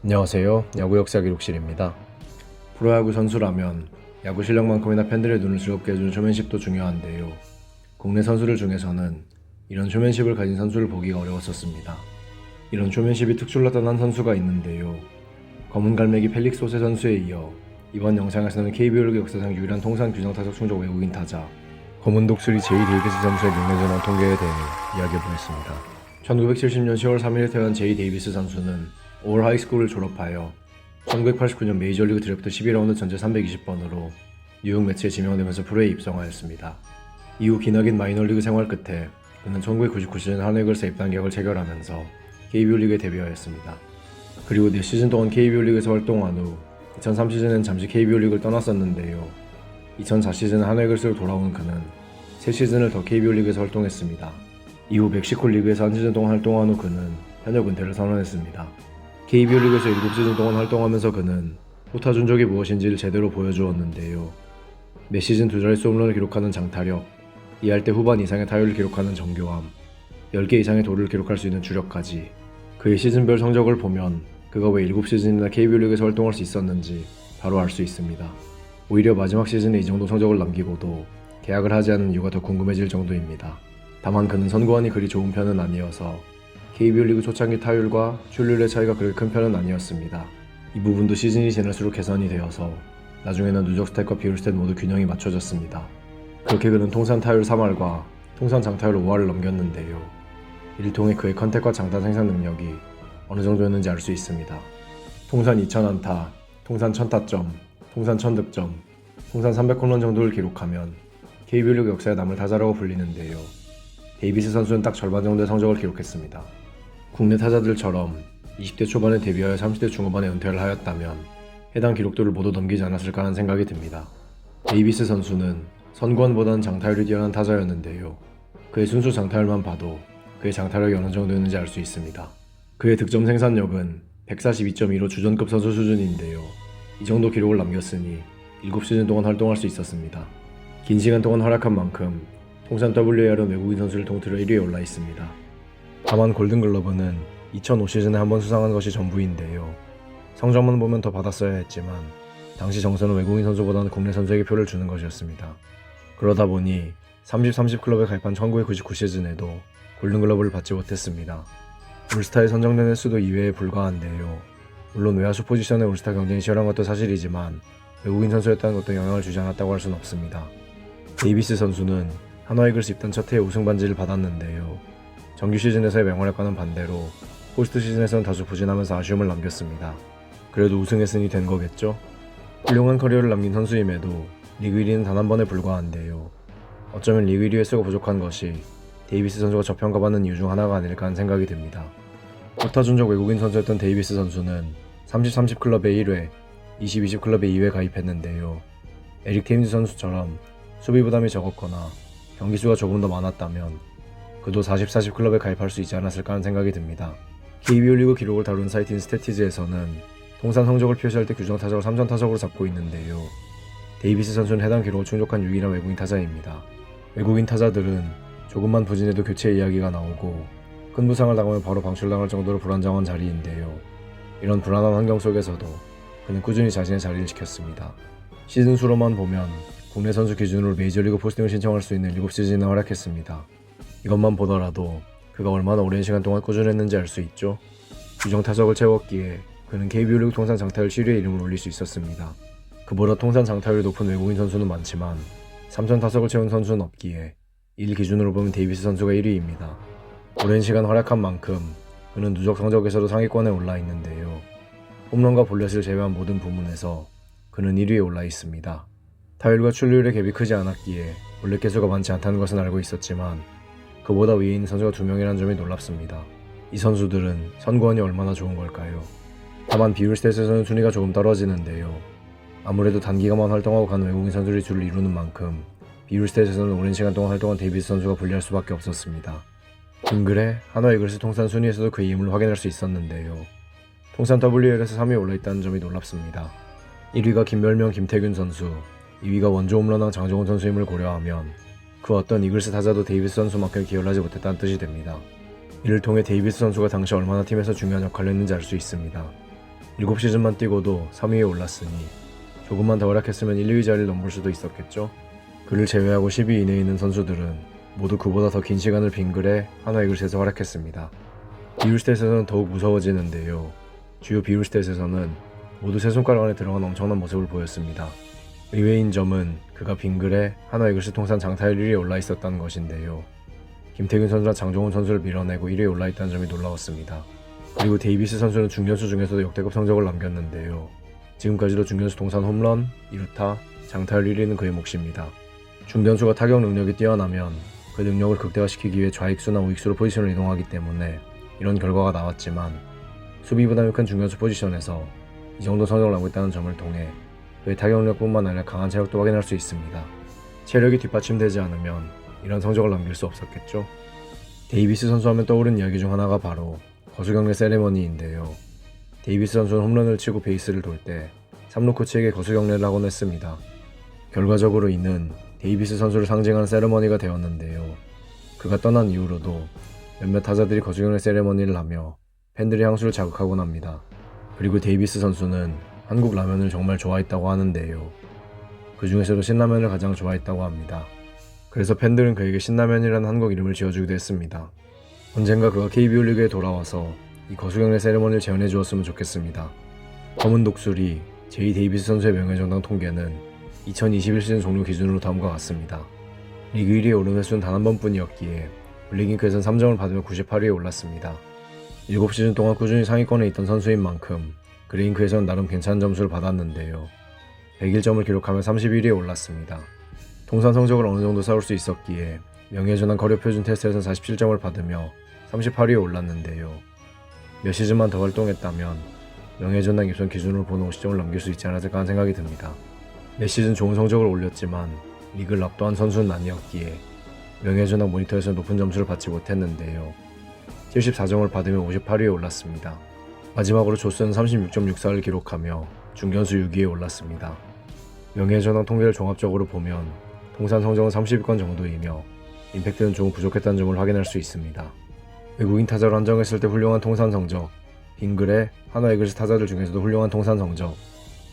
안녕하세요. 야구 역사 기록실입니다. 프로야구 선수라면 야구 실력만큼이나 팬들의 눈을 즐겁게 해주는 쇼맨십도 중요한데요. 국내 선수들 중에서는 이런 쇼맨십을 가진 선수를 보기가 어려웠었습니다. 이런 쇼맨십이 특출났던 한 선수가 있는데요. 검은 갈매기 펠릭스 호세 선수에 이어 이번 영상에서는 KBO 리그 역사상 유일한 통산 규정 타석 충족 외국인 타자 검은 독수리 제이 데이비스 선수의 명예전환 통계에 대해 이야기해보겠습니다. 1970년 10월 3일에 태어난 제이 데이비스 선수는 올 하이스쿨을 졸업하여 1989년 메이저리그 드래프트 12라운드 전체 320번으로 뉴욕 매츠에 지명되면서 프로에 입성하였습니다. 이후 기나긴 마이너리그 생활 끝에 그는 1999시즌 한화 이글스에 입단 계약을 체결하면서 KBO 리그에 데뷔하였습니다. 그리고 4시즌 동안 KBO 리그에서 활동한 후 2003 시즌엔 잠시 KBO 리그를 떠났었는데요. 2004 시즌 한화 이글스로 돌아온 그는 3시즌을 더 KBO 리그에서 활동했습니다. 이후 멕시코 리그에서 한 시즌 동안 활동한 후 그는 현역 은퇴를 선언했습니다. KBO 리그에서 7시즌 동안 활동하면서 그는 호타 준족이 무엇인지를 제대로 보여주었는데요. 매 시즌 2자릿수 홈런을 기록하는 장타력, 2할 때 후반 이상의 타율을 기록하는 정교함, 10개 이상의 도루를 기록할 수 있는 주력까지 그의 시즌별 성적을 보면 그가 왜 7시즌이나 KBO 리그에서 활동할 수 있었는지 바로 알 수 있습니다. 오히려 마지막 시즌에 이 정도 성적을 남기고도 계약을 하지 않은 이유가 더 궁금해질 정도입니다. 다만 그는 선구안이 그리 좋은 편은 아니어서 KBO 리그 초창기 타율과 출루율의 차이가 그렇게 큰 편은 아니었습니다. 이 부분도 시즌이 지날수록 개선이 되어서 나중에는 누적 스탯과 비율 스탯 모두 균형이 맞춰졌습니다. 그렇게 그는 통산 타율 3할과 통산 장타율 5할을 넘겼는데요. 이를 통해 그의 컨택과 장타 생산 능력이 어느 정도였는지 알 수 있습니다. 통산 2000안타, 통산 1000타점, 통산 1000득점, 통산 300홈런 정도를 기록하면 KBO 리그 역사에 남을 타자라고 불리는데요. 데이비스 선수는 딱 절반 정도의 성적을 기록했습니다. 국내 타자들처럼 20대 초반에 데뷔하여 30대 중후반에 은퇴를 하였다면 해당 기록들을 모두 넘기지 않았을까 하는 생각이 듭니다. 데이비스 선수는 선구안보다는 장타율이 뛰어난 타자였는데요. 그의 순수 장타율만 봐도 그의 장타력이 어느 정도였는지 알 수 있습니다. 그의 득점 생산력은 142.2로 주전급 선수 수준인데요. 이 정도 기록을 남겼으니 7시즌 동안 활동할 수 있었습니다. 긴 시간 동안 활약한 만큼 통산 WAR은 외국인 선수를 통틀어 1위에 올라 있습니다. 다만 골든글러브는 2005 시즌에 한번 수상한 것이 전부인데요. 성적만 보면 더 받았어야 했지만 당시 정서는 외국인 선수보다는 국내 선수에게 표를 주는 것이었습니다. 그러다 보니 30-30 클럽에 가입한 1999 시즌에도 골든글러브를 받지 못했습니다. 올스타에 선정된 횟수도 2회에 불과한데요. 물론 외야수 포지션의 올스타 경쟁이 치열한 것도 사실이지만 외국인 선수였다는 것도 영향을 주지 않았다고 할 수는 없습니다. 데이비스 선수는 한화 이글스 입단 첫 해에 우승 반지를 받았는데요. 정규 시즌에서의 맹활약과는 반대로 포스트 시즌에서는 다소 부진하면서 아쉬움을 남겼습니다. 그래도 우승했으니 된 거겠죠? 훌륭한 커리어를 남긴 선수임에도 리그 1위는 단 한 번에 불과한데요. 어쩌면 리그 1위 횟수가 부족한 것이 데이비스 선수가 저평가받는 이유 중 하나가 아닐까 하는 생각이 듭니다. 호타 준족 외국인 선수였던 데이비스 선수는 30-30 클럽에 1회, 20-20 클럽에 2회 가입했는데요. 에릭 테임즈 선수처럼 수비 부담이 적었거나 경기 수가 조금 더 많았다면 그도 40-40 클럽에 가입할 수 있지 않았을까 하는 생각이 듭니다. KBO 리그 기록을 다룬 사이트인 스태티즈에서는 통산 성적을 표시할 때 규정 타석을 3전 타석으로 잡고 있는데요. 데이비스 선수는 해당 기록을 충족한 유일한 외국인 타자입니다. 외국인 타자들은 조금만 부진해도 교체 이야기가 나오고 큰 부상을 당하면 바로 방출당할 정도로 불안정한 자리인데요. 이런 불안한 환경 속에서도 그는 꾸준히 자신의 자리를 지켰습니다. 시즌 수로만 보면 국내 선수 기준으로 메이저리그 포스팅을 신청할 수 있는 7시즌에 활약했습니다. 이것만 보더라도 그가 얼마나 오랜 시간 동안 꾸준했는지 알 수 있죠. 규정 타석을 채웠기에 그는 KBO 리그 통산 장타율 7위의 이름을 올릴 수 있었습니다. 그보다 통산 장타율이 높은 외국인 선수는 많지만 3천 타석을 채운 선수는 없기에 일 기준으로 보면 데이비스 선수가 1위입니다. 오랜 시간 활약한 만큼 그는 누적 성적에서도 상위권에 올라 있는데요. 홈런과 볼넷을 제외한 모든 부문에서 그는 1위에 올라 있습니다. 타율과 출루율의 갭이 크지 않았기에 볼넷 개수가 많지 않다는 것은 알고 있었지만 그보다 위에 있는 선수가 2명이라는 점이 놀랍습니다. 이 선수들은 선구안이 얼마나 좋은 걸까요? 다만 비율 스탯에서는 순위가 조금 떨어지는데요. 아무래도 단기간만 활동하고 가는 외국인 선수들이 주를 이루는 만큼 비율 스탯에서는 오랜 시간 동안 활동한 데이비스 선수가 불리할 수밖에 없었습니다. 근글에 한화 이글스 통산 순위에서도 그의 힘을 확인할 수 있었는데요. 통산 WL에서 3위에 올라있다는 점이 놀랍습니다. 1위가 김멸명 김태균 선수, 2위가 원조 홈런왕 장정훈 선수임을 고려하면 그 어떤 이글스 타자도 데이비스 선수만큼 기여를 하지 못했다는 뜻이 됩니다. 이를 통해 데이비스 선수가 당시 얼마나 팀에서 중요한 역할을 했는지 알 수 있습니다. 7시즌만 뛰고도 3위에 올랐으니 조금만 더 활약했으면 1, 2위 자리를 넘볼 수도 있었겠죠. 그를 제외하고 10위 이내에 있는 선수들은 모두 그보다 더 긴 시간을 빙글에 한화 이글스에서 활약했습니다. 비율 스탯에서는 더욱 무서워지는데요. 주요 비율 스탯에서는 모두 세 손가락 안에 들어간 엄청난 모습을 보였습니다. 의외인 점은 그가 빙글에 한화 이글스 통산 장타율 1위에 올라 있었다는 것인데요. 김태균 선수나 장종훈 선수를 밀어내고 1위에 올라 있다는 점이 놀라웠습니다. 그리고 데이비스 선수는 중견수 중에서도 역대급 성적을 남겼는데요. 지금까지도 중견수 통산 홈런, 2루타, 장타율 1위는 그의 몫입니다. 중견수가 타격 능력이 뛰어나면 그 능력을 극대화시키기 위해 좌익수나 우익수로 포지션을 이동하기 때문에 이런 결과가 나왔지만 수비 부담이 큰 중견수 포지션에서 이 정도 성적을 남고 있다는 점을 통해 그의 타격력뿐만 아니라 강한 체력도 확인할 수 있습니다. 체력이 뒷받침되지 않으면 이런 성적을 남길 수 없었겠죠. 데이비스 선수 하면 떠오른 이야기 중 하나가 바로 거수경례 세레머니인데요. 데이비스 선수는 홈런을 치고 베이스를 돌 때 3루 코치에게 거수경례를 하곤 했습니다. 결과적으로 이는 데이비스 선수를 상징하는 세레머니가 되었는데요. 그가 떠난 이후로도 몇몇 타자들이 거수경례 세레머니를 하며 팬들의 향수를 자극하곤 합니다. 그리고 데이비스 선수는 한국 라면을 정말 좋아했다고 하는데요. 그 중에서도 신라면을 가장 좋아했다고 합니다. 그래서 팬들은 그에게 신라면이라는 한국 이름을 지어주기도 했습니다. 언젠가 그가 KBO 리그에 돌아와서 이 거수경례 세레머니를 재현해 주었으면 좋겠습니다. 검은 독수리 제이 데이비스 선수의 명예전당 통계는 2021 시즌 종료 기준으로 다음과 같습니다. 리그 1위에 오른 횟수는 단 한 번뿐이었기에 블랙잉크에선 3점을 받으며 98위에 올랐습니다. 7시즌 동안 꾸준히 상위권에 있던 선수인 만큼 그레잉크에서는 나름 괜찮은 점수를 받았는데요. 101점을 기록하며 31위에 올랐습니다. 통산 성적을 어느 정도 쌓을 수 있었기에 명예전당 커리어 표준 테스트에서 47점을 받으며 38위에 올랐는데요. 몇 시즌만 더 활동했다면 명예전당 입선 기준으로 보는 50점을 넘길 수 있지 않았을까 하는 생각이 듭니다. 몇 시즌 좋은 성적을 올렸지만 리그를 압도한 선수는 아니었기에 명예전당 모니터에서 높은 점수를 받지 못했는데요. 74점을 받으며 58위에 올랐습니다. 마지막으로 조스는 36.64를 기록하며 중견수 6위에 올랐습니다. 명예전당 통계를 종합적으로 보면 통산 성적은 30위권 정도이며 임팩트는 조금 부족했다는 점을 확인할 수 있습니다. 외국인 타자로 한정했을 때 훌륭한 통산 성적, 빙글의 한화 이글스 타자들 중에서도 훌륭한 통산 성적,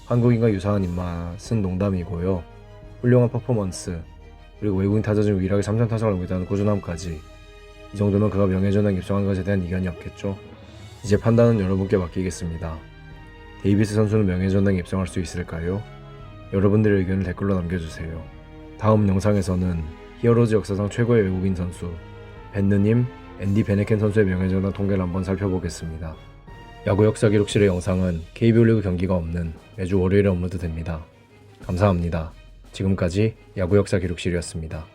한국인과 유사한 입맛은 농담이고요. 훌륭한 퍼포먼스, 그리고 외국인 타자 중 유일하게 3점 타석을 넘겼다는 꾸준함까지 이 정도면 그가 명예전당 입성한 것에 대한 이견이 없겠죠. 이제 판단은 여러분께 맡기겠습니다. 데이비스 선수는 명예전당에 입성할 수 있을까요? 여러분들의 의견을 댓글로 남겨주세요. 다음 영상에서는 히어로즈 역사상 최고의 외국인 선수 벤느님, 앤디 베네켄 선수의 명예전당 통계를 한번 살펴보겠습니다. 야구 역사 기록실의 영상은 KBO 리그 경기가 없는 매주 월요일에 업로드됩니다. 감사합니다. 지금까지 야구 역사 기록실이었습니다.